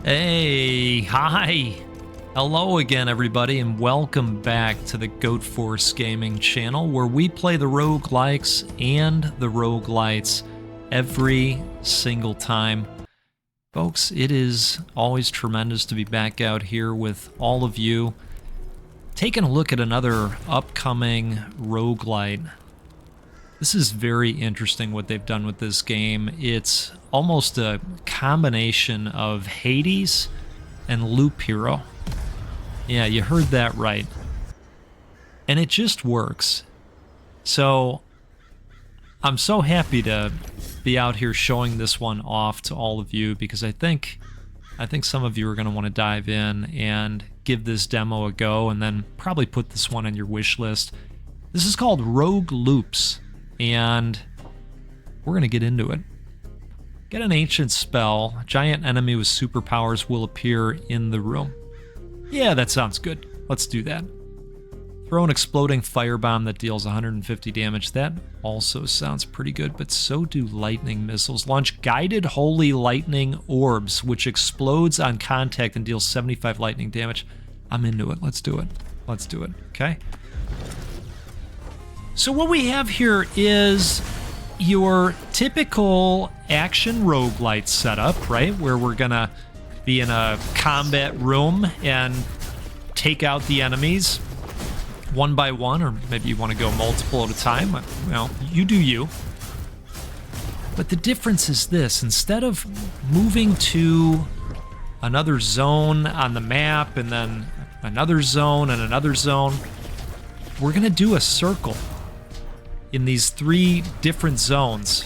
Hey, hi. Hello again, everybody, and welcome back to the Goat Force Gaming channel, where we play the roguelikes and the roguelites every single time. Folks, it is always tremendous to be back out here with all of you, taking a look at another upcoming roguelite. This is very interesting what they've done with this game. It's almost a combination of Hades and Loop Hero. Yeah, you heard that right. And it just works. So I'm so happy to be out here showing this one off to all of you, because I think some of you are going to want to dive in and give this demo a go, and then probably put this one on your wish list. This is called Rogue Loops, and we're going to get into it. Get an ancient spell. A giant enemy with superpowers will appear in the room. Yeah, that sounds good. Let's do that. Throw an exploding firebomb that deals 150 damage. That also sounds pretty good, but so do lightning missiles. Launch guided holy lightning orbs, which explodes on contact and deals 75 lightning damage. I'm into it. Let's do it. Let's do it. Okay. So what we have here is your typical action roguelite setup, right? Where we're gonna be in a combat room and take out the enemies one by one, or maybe you want to go multiple at a time. Well, you do you. But the difference is this: instead of moving to another zone on the map and then another zone and another zone, we're gonna do a circle in these 3 different zones.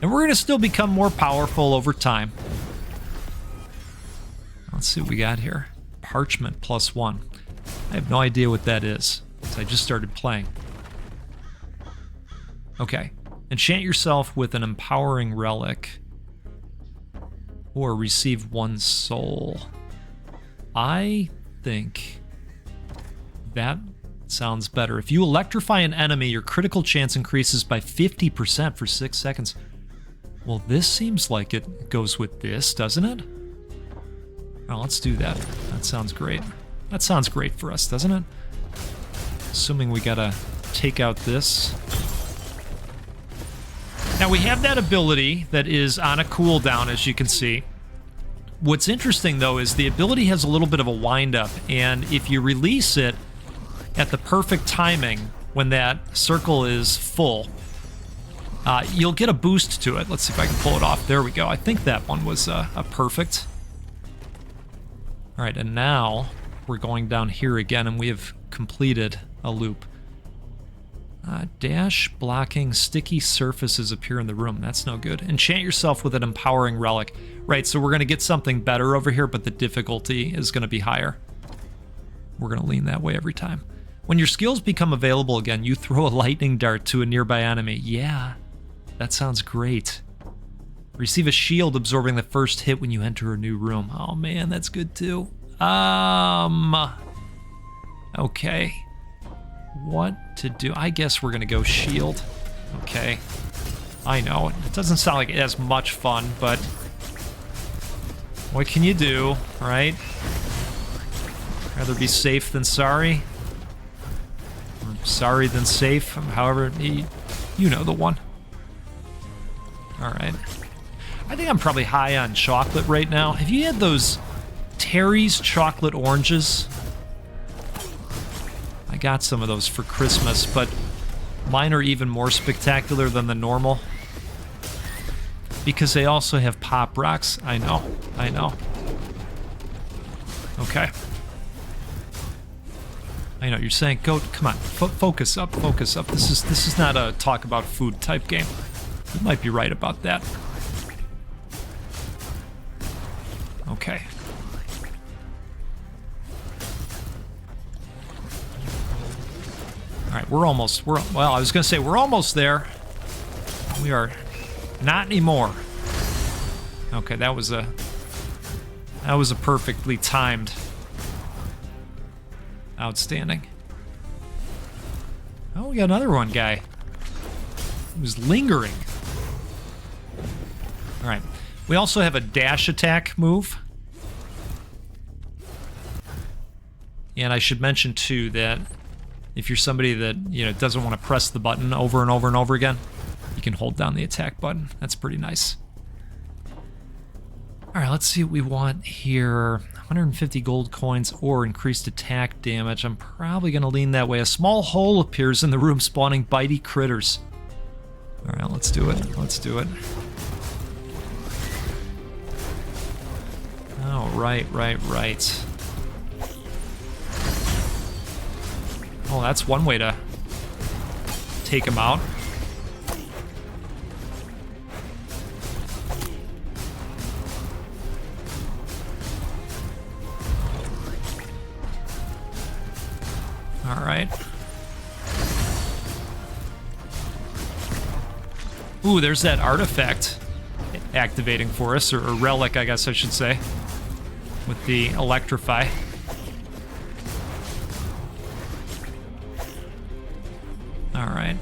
And we're going to still become more powerful over time. Let's see what we got here. Parchment +1. I have no idea what that is, because I just started playing. Okay. Enchant yourself with an empowering relic, or receive 1 soul. I think that sounds better. If you electrify an enemy, your critical chance increases by 50% for 6 seconds. Well, this seems like it goes with this, doesn't it? Well, let's do that. That sounds great. That sounds great for us, doesn't it? Assuming we gotta take out this. Now, we have that ability that is on a cooldown, as you can see. What's interesting, though, is the ability has a little bit of a wind-up, and if you release it at the perfect timing, when that circle is full, you'll get a boost to it. Let's see if I can pull it off. There we go. I think that one was a perfect. All right, and now we're going down here again, and we have completed a loop. Dash blocking sticky surfaces appear in the room. That's no good. Enchant yourself with an empowering relic. Right, so we're going to get something better over here, but the difficulty is going to be higher. We're going to lean that way every time. When your skills become available again, you throw a lightning dart to a nearby enemy. Yeah, that sounds great. Receive a shield absorbing the first hit when you enter a new room. Oh man, that's good too. Okay. What to do? I guess we're gonna go shield. Okay. I know, it doesn't sound like it has much fun, but what can you do, right? Rather be safe than sorry. Or sorry than safe, however, you know the one. Alright. I think I'm probably high on chocolate right now. Have you had those Terry's chocolate oranges? I got some of those for Christmas, but mine are even more spectacular than the normal, because they also have Pop Rocks. I know. Okay. I know, you're saying, go, come on, focus up. This is not a talk about food type game. You might be right about that. Okay. All right, well, I was gonna say we're almost there. We are not anymore. Okay, that was a perfectly timed. Outstanding. Oh, we got another one guy. He was lingering. All right. We also have a dash attack move. And I should mention, too, that if you're somebody that, you know, doesn't want to press the button over and over and over again, you can hold down the attack button. That's pretty nice. All right, let's see what we want here. 150 gold coins or increased attack damage. I'm probably going to lean that way. A small hole appears in the room, spawning bitey critters. All right, let's do it. Let's do it. Oh, right. Oh, that's one way to take him out. All right. Ooh, there's that artifact activating for us, or relic, I guess I should say, with the electrify. All right.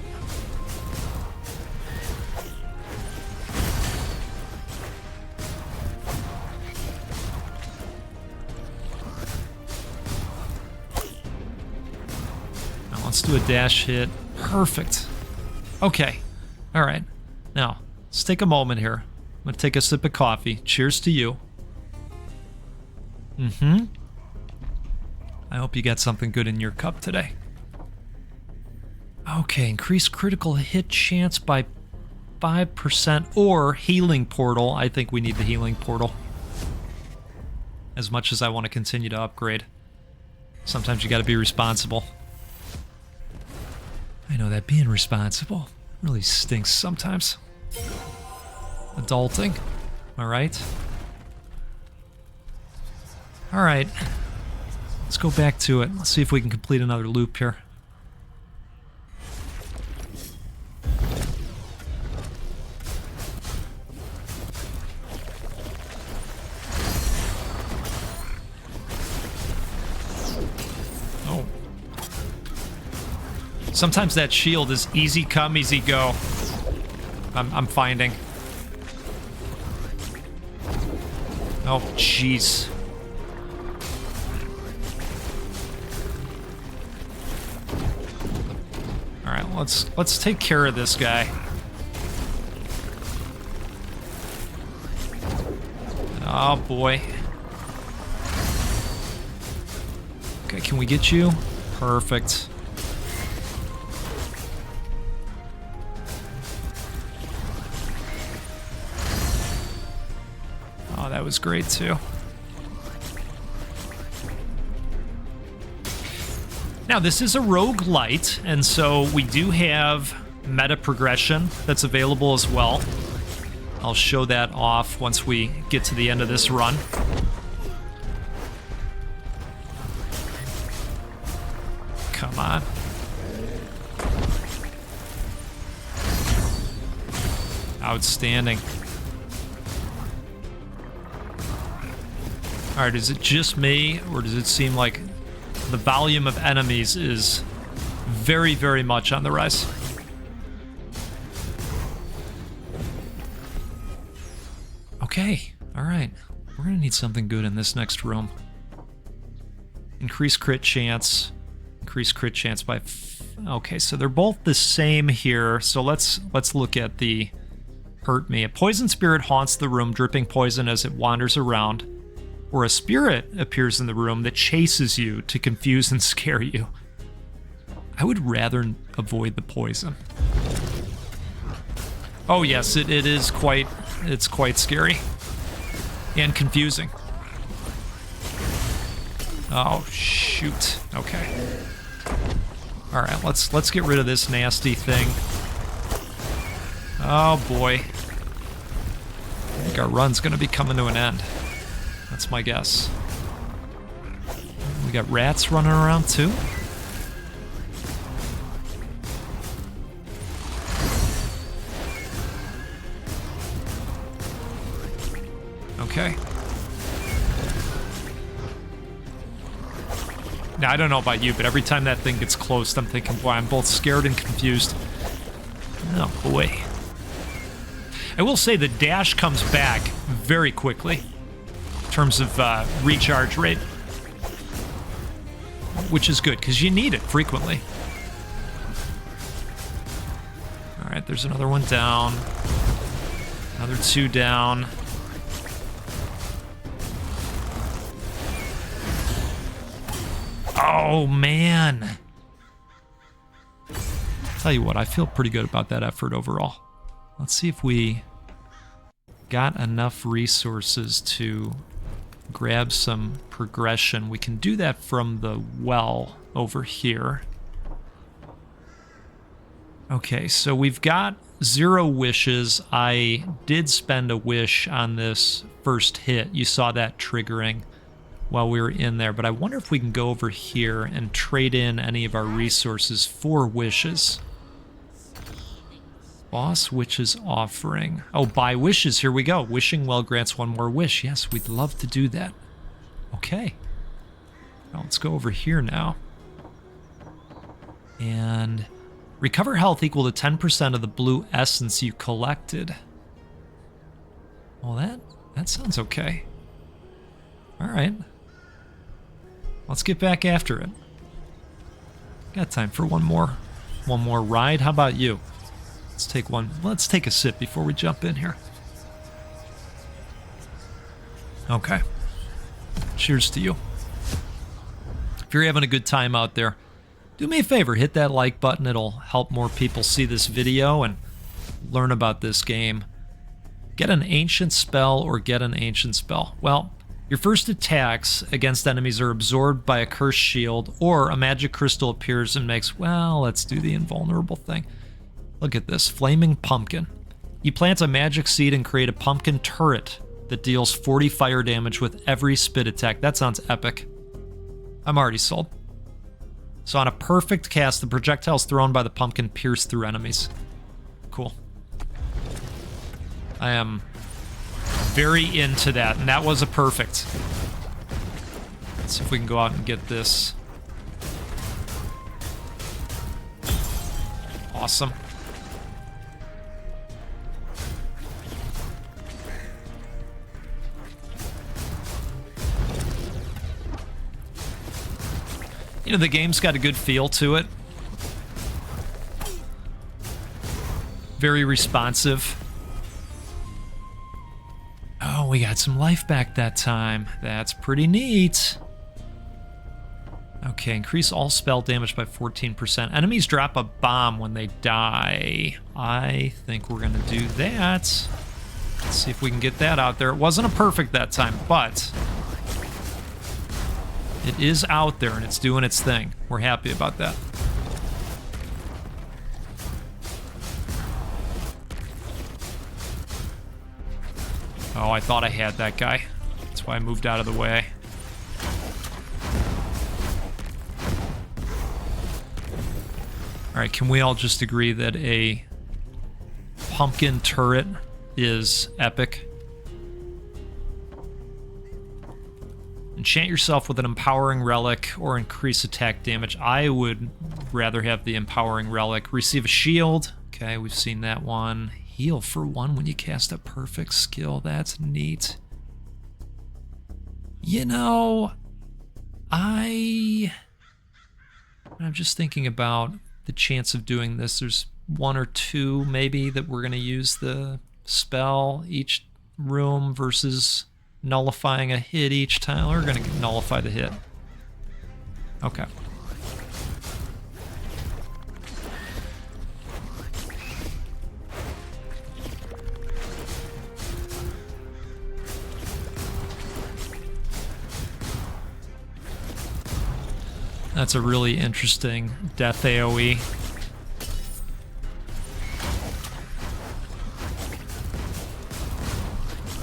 Now let's do a dash hit. Perfect. Okay. All right. Now, let's take a moment here. I'm going to take a sip of coffee. Cheers to you. Mm-hmm. I hope you got something good in your cup today. Okay, increase critical hit chance by 5% or healing portal. I think we need the healing portal. As much as I want to continue to upgrade. Sometimes you got to be responsible. I know that being responsible really stinks sometimes. Adulting. Alright. Alright. Let's go back to it. Let's see if we can complete another loop here. Oh. Sometimes that shield is easy come, easy go. I'm finding. Oh, jeez. All right, let's take care of this guy. Oh boy. Okay, can we get you? Perfect. Oh, that was great too. Now, this is a roguelite, and so we do have meta progression that's available as well. I'll show that off once we get to the end of this run. Come on. Outstanding. Alright, is it just me, or does it seem like the volume of enemies is very, very much on the rise? Okay, alright. We're gonna need something good in this next room. Increase crit chance. Increase crit chance by... Okay, so they're both the same here, so let's look at the hurt me. A poison spirit haunts the room, dripping poison as it wanders around. Or a spirit appears in the room that chases you to confuse and scare you. I would rather avoid the poison. Oh yes, it is quite... It's quite scary. And confusing. Oh, shoot. Okay. Alright, let's get rid of this nasty thing. Oh boy. I think our run's gonna be coming to an end. That's my guess. We got rats running around too. Okay. Now, I don't know about you, but every time that thing gets close, I'm thinking, boy, I'm both scared and confused. Oh, boy. I will say the dash comes back very quickly in terms of recharge rate, which is good because you need it frequently. All right, there's another one down. Another 2 down. Oh, man. Tell you what, I feel pretty good about that effort overall. Let's see if we got enough resources to grab some progression. We can do that from the well over here. Okay, so we've got 0 wishes. I did spend a wish on this first hit. You saw that triggering while we were in there, but I wonder if we can go over here and trade in any of our resources for wishes. Boss Witch's Offering. Oh, buy wishes. Here we go. Wishing well grants 1 more wish. Yes, we'd love to do that. Okay. Now let's go over here now. And recover health equal to 10% of the blue essence you collected. Well, that sounds okay. All right. Let's get back after it. Got time for one more ride. How about you? Let's take a sip before we jump in here. Okay. Cheers to you. If you're having a good time out there, do me a favor, hit that like button. It'll help more people see this video and learn about this game. Get an ancient spell or get an ancient spell. Well, your first attacks against enemies are absorbed by a cursed shield, or a magic crystal appears and makes, well, let's do the invulnerable thing. Look at this, Flaming Pumpkin. You plant a magic seed and create a pumpkin turret that deals 40 fire damage with every spit attack. That sounds epic. I'm already sold. So on a perfect cast, the projectiles thrown by the pumpkin pierce through enemies. Cool. I am very into that, and that was a perfect. Let's see if we can go out and get this. Awesome. You know, the game's got a good feel to it. Very responsive. Oh, we got some life back that time. That's pretty neat. Okay, increase all spell damage by 14%. Enemies drop a bomb when they die. I think we're gonna do that. Let's see if we can get that out there. It wasn't a perfect that time, but it is out there and it's doing its thing. We're happy about that. Oh, I thought I had that guy. That's why I moved out of the way. All right, can we all just agree that a pumpkin turret is epic? Enchant yourself with an empowering relic or increase attack damage. I would rather have the empowering relic. Receive a shield. Okay, we've seen that one. Heal for 1 when you cast a perfect skill. That's neat. You know, I'm just thinking about the chance of doing this. There's 1 or 2 maybe that we're going to use the spell each room versus nullifying a hit each time. We're going to nullify the hit. Okay. That's a really interesting death AoE.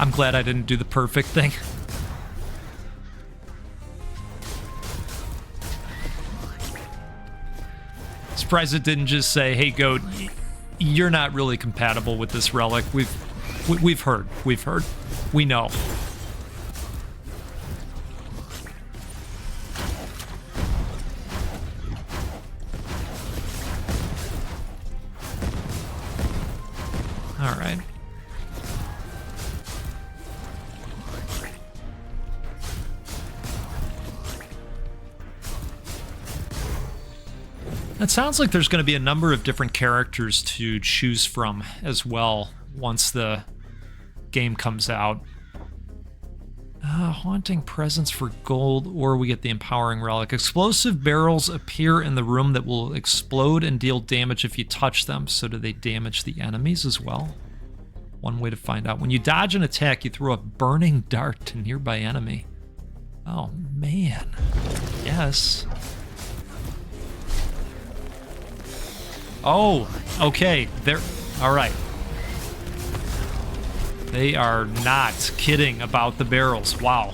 I'm glad I didn't do the perfect thing. Surprised it didn't just say, "Hey, Goat, you're not really compatible with this relic. We've heard. We know." It sounds like there's going to be a number of different characters to choose from as well once the game comes out. Haunting presence for gold, or we get the empowering relic. Explosive barrels appear in the room that will explode and deal damage if you touch them. So do they damage the enemies as well? One way to find out. When you dodge an attack, you throw a burning dart to nearby enemy. Oh, man. Yes. Oh, okay. They're... All right. They are not kidding about the barrels. Wow.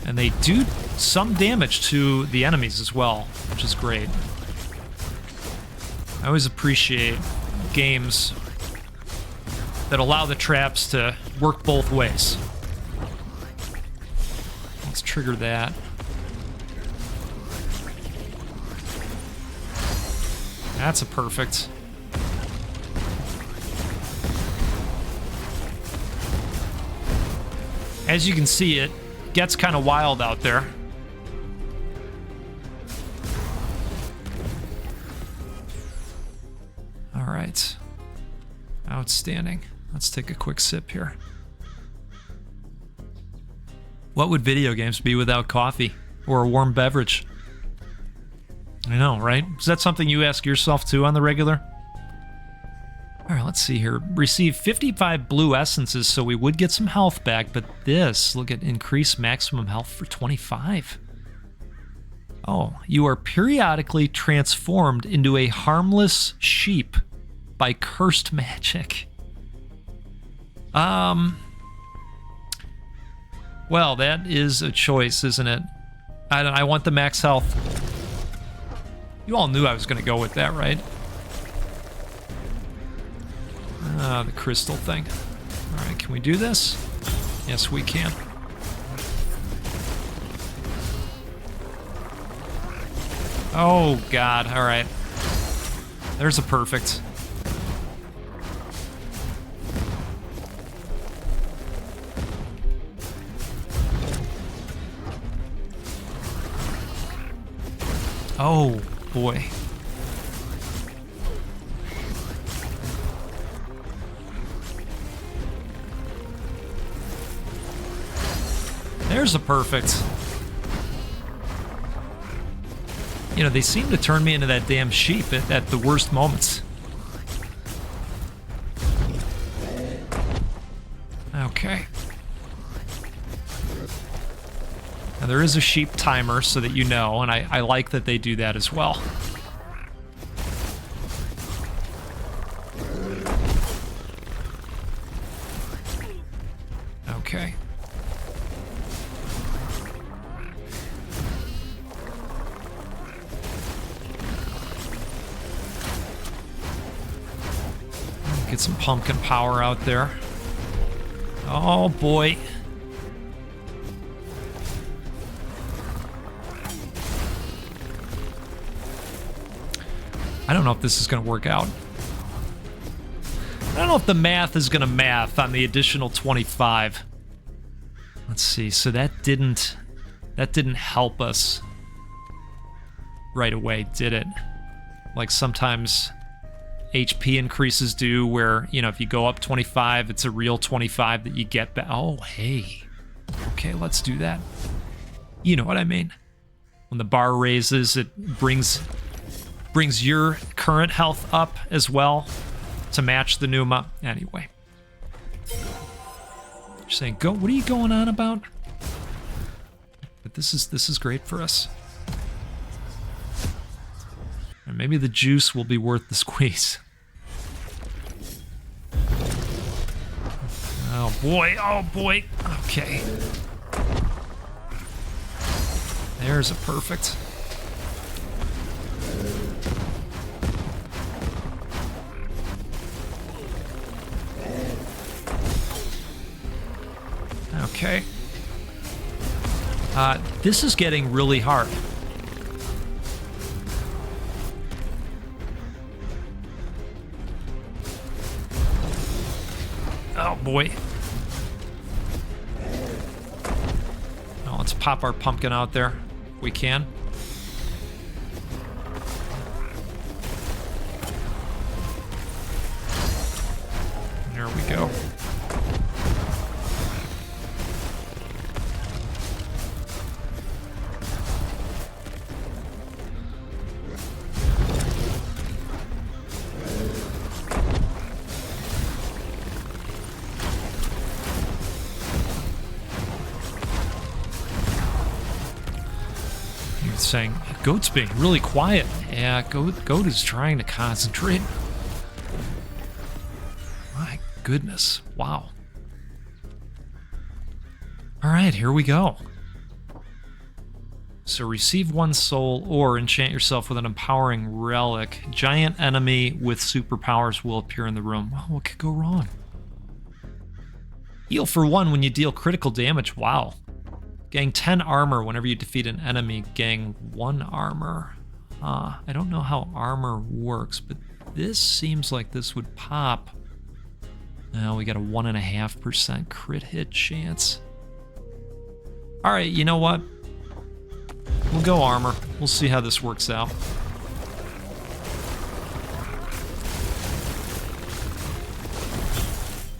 And they do some damage to the enemies as well, which is great. I always appreciate games that allow the traps to work both ways. Let's trigger that. That's a perfect. As you can see, it gets kind of wild out there. All right. Outstanding. Let's take a quick sip here. What would video games be without coffee or a warm beverage? I know, right? Is that something you ask yourself too on the regular? All right, let's see here. Receive 55 blue essences, so we would get some health back, but this, look at increased maximum health for 25. Oh, you are periodically transformed into a harmless sheep by cursed magic. Well, that is a choice, isn't it? I want the max health. You all knew I was going to go with that, right? The crystal thing. All right, can we do this? Yes, we can. Oh, God. All right. There's a perfect. Oh, boy. There's a perfect. You know, they seem to turn me into that damn sheep at the worst moments. Okay. Now, there is a sheep timer so that you know, and I like that they do that as well. Okay. Get some pumpkin power out there. Oh boy. I don't know if this is going to work out. I don't know if the math is going to math on the additional 25. Let's see. So that didn't help us right away, did it? Like sometimes HP increases do, where, you know, if you go up 25, it's a real 25 that you get back. Oh, hey. Okay, let's do that. You know what I mean. When the bar raises, it brings your current health up as well to match the Numa. Anyway. You're saying, go, what are you going on about? But this is great for us. And maybe the juice will be worth the squeeze. Oh boy, oh boy. Okay. There's a perfect. Okay. This is getting really hard. Oh, boy. Now let's pop our pumpkin out there if we can. There we go. Saying goat's being really quiet. Yeah, goat is trying to concentrate. My goodness. Wow. All right, here we go. So receive 1 soul or enchant yourself with an empowering relic. Giant enemy with superpowers will appear in the room. Well, what could go wrong? Heal for 1 when you deal critical damage. Wow. Gain 10 armor whenever you defeat an enemy. Gain 1 armor. I don't know how armor works, but this seems like this would pop. Now we got a 1.5% crit hit chance. All right, you know what? We'll go armor. We'll see how this works out.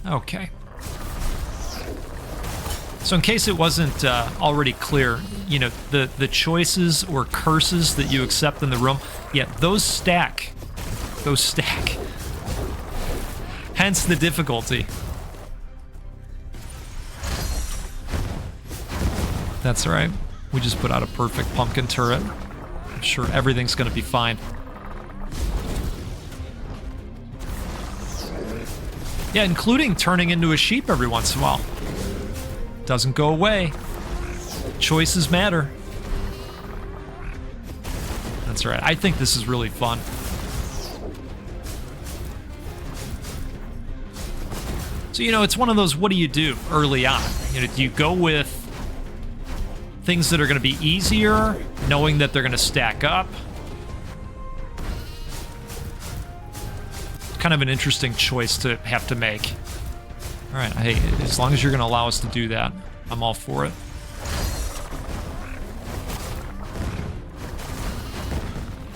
Okay. So in case it wasn't already clear, you know, the choices or curses that you accept in the room, yeah, those stack. Those stack. Hence the difficulty. That's all right. We just put out a perfect pumpkin turret. I'm sure everything's going to be fine. Yeah, including turning into a sheep every once in a while. Doesn't go away. Choices matter. That's right. I think this is really fun. So, you know, it's one of those, what do you do early on? You know, do you go with things that are going to be easier, knowing that they're going to stack up? It's kind of an interesting choice to have to make. All right, hey, as long as you're going to allow us to do that, I'm all for it.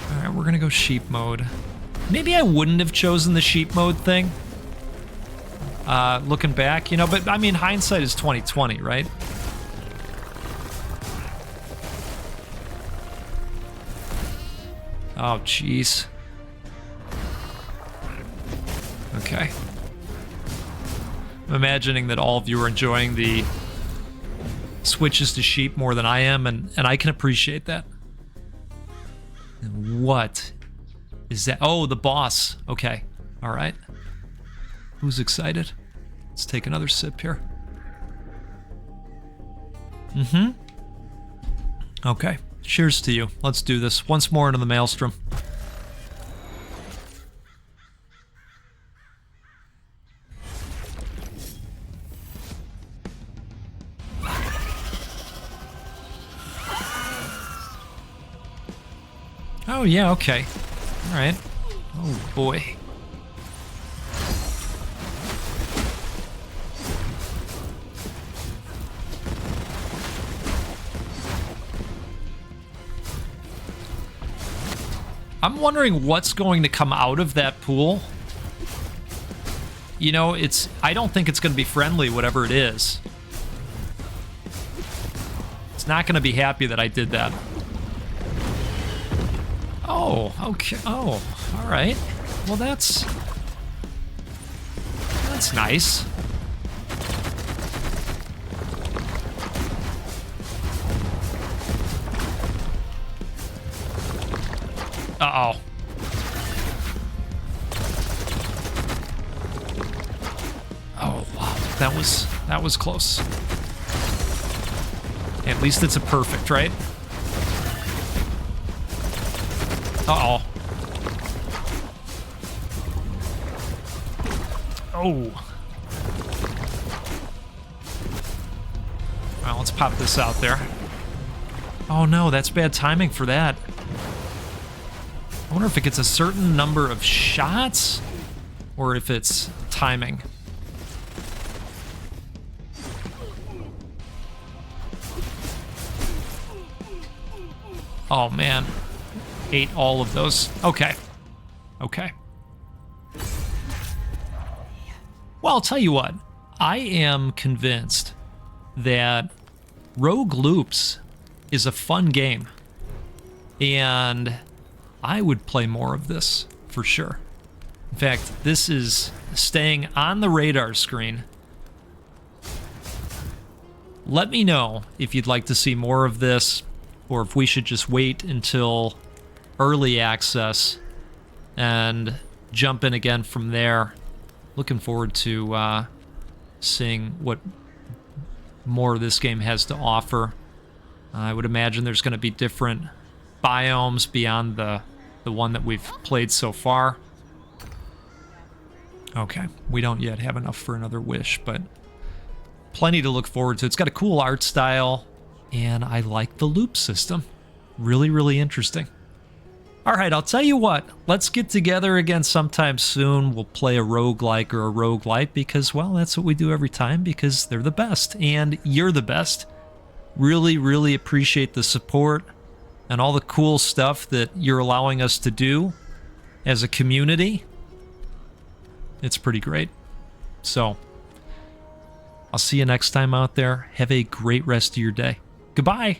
All right, we're going to go sheep mode. Maybe I wouldn't have chosen the sheep mode thing. Looking back, you know, but I mean, hindsight is 20/20, right? Oh, jeez. Okay. I'm imagining that all of you are enjoying the switches to sheep more than I am, and I can appreciate that. And what is that? Oh, the boss. Okay. All right. Who's excited? Let's take another sip here. Mm-hmm. Okay. Cheers to you. Let's do this. Once more into the maelstrom. Oh, yeah, okay. All right. Oh, boy. I'm wondering what's going to come out of that pool. You know, I don't think it's going to be friendly, whatever it is. It's not going to be happy that I did that. Oh, okay. Oh, all right. Well, that's nice. Uh-oh. Oh, wow. That was close. At least it's a perfect, right? Uh-oh. Oh. Well, let's pop this out there. Oh no, that's bad timing for that. I wonder if it gets a certain number of shots or if it's timing. Oh, man. Ate all of those. Okay. Okay. Well, I'll tell you what. I am convinced that Rogue Loops is a fun game. And I would play more of this, for sure. In fact, this is staying on the radar screen. Let me know if you'd like to see more of this, or if we should just wait until early access and jump in again from there. Looking forward to seeing what more this game has to offer. I would imagine there's going to be different biomes beyond the one that we've played so far. Okay, we don't yet have enough for another wish, but plenty to look forward to. It's got a cool art style, and I like the loop system. Really, really interesting. All right, I'll tell you what. Let's get together again sometime soon. We'll play a roguelike or a roguelite because, well, that's what we do every time because they're the best, and you're the best. Really, really appreciate the support and all the cool stuff that you're allowing us to do as a community. It's pretty great. So, I'll see you next time out there. Have a great rest of your day. Goodbye.